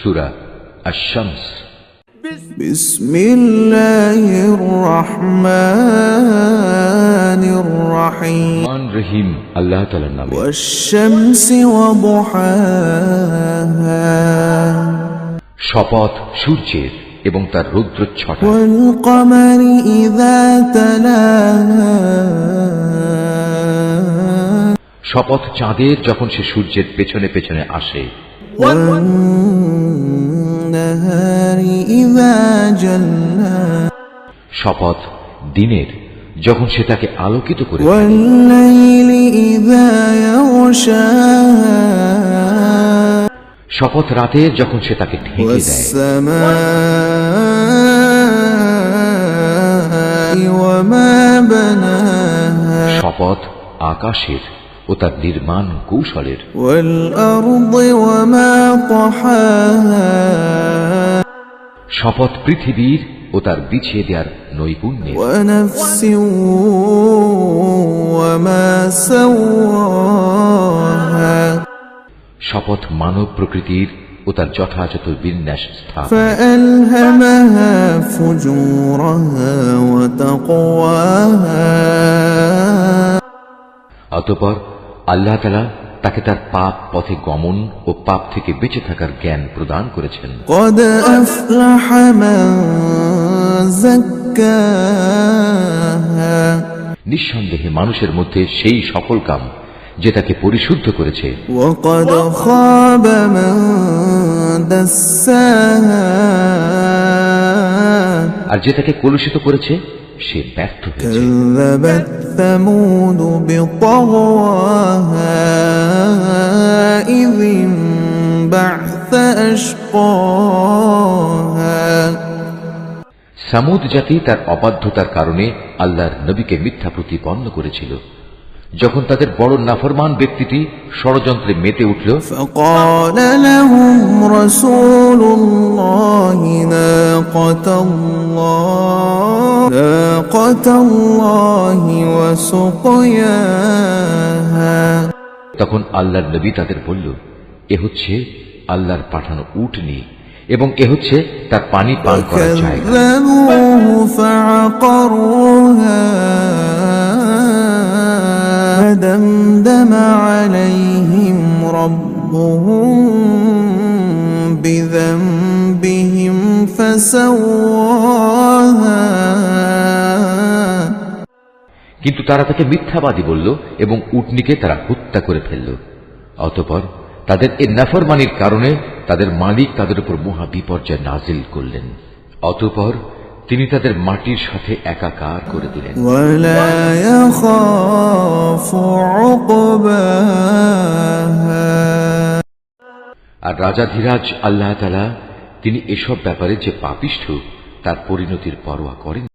সূরা আশ-শামস। বিসমিল্লাহির রহমানির রহিম। রহিম আল্লাহ তাআলার নামে। ওয়াশ-শামসি ওয়া দুহাহা। শপথ সূর্যের এবং তার রৌদ্রচ্ছটা। ওয়াল কমারি ইযা তালাহা। শপথ চাঁদের যখন সে সূর্যের পেছনে পেছনে আসে। ওয়ান নাহারি ইযা জাল্লা। শপথ দিনের যখন সে তাকে আলোকিত করে। ওয়াল লাইলি ইযা ইয়াগশা। শপথ রাতের যখন সে তাকে ঢেকে দেয়। ওয়াস-সামাই ওয়া মা বানাহা। শপথ আকাশের ও তার নির্মাণ কৌশলের। ওয়াল আরদি ওয়া মা তাহাহা। শপথ পৃথিবীর ও তার বিছিয়ে দেওয়ার নৈপুণ্যের। ওয়া নাফসিন ওয়া মা সাওয়াহা। শপথ মানব প্রকৃতির ও তার যথাযথ বিন্যাস স্থান। ফাআলহামাহা ফুজুরাহা ওয়া তাকওয়াহা। অতঃপর আল্লাহ তাআলা তাকে তার পাপ পথে গমন ও পাপ থেকে বেঁচে থাকার জ্ঞান প্রদান করেছেন। قد أفلح من زكاها। নিঃসন্দেহে মানুষের মধ্যে সেই সফল কাম যে তাকে পরিশুদ্ধ করেছে। وقد خاب من دساها। আর যে তাকে কলুষিত করেছে সে ব্যর্থ হয়েছে। كذبت ثمود بطغواها إذ انبعث أشقاها। সামুদ জাতি তার অবাধ্যতার কারণে আল্লাহর নবীকে মিথ্যা প্রতিপন্ন করেছিল। যখন তাদের বড় নাফরমান ব্যক্তিটি ষড়যন্ত্রে মেতে উঠল। فقال لهم رسول الله ناقة الله وسقياها। তখন আল্লাহর নবী তাদের বলল, এ হচ্ছে আল্লাহর পাঠানো উটনী এবং এ হচ্ছে তার পানি পান করার জায়গা। فكذبوه فعقروها فدمدم عليهم ربهم بذنبهم فسواها। কিন্তু তারা তাকে মিথ্যাবাদী বলল এবং উটনীকে তারা হত্যা করে ফেলল। অতঃপর তাদের এই নাফরমানির কারণে তাদের মালিক তাদের উপর মহা বিপর্যয় নাজিল করলেন। অতঃপর তিনি তাদের মাটির সাথে একাকার করে দিলেন। ولا يخاف عقباها। আর রাজাধিরাজ আল্লাহ তাআলা তিনি এসব ব্যাপারে যে পাপিষ্ঠ তার পরিণতির পরোয়া করেন।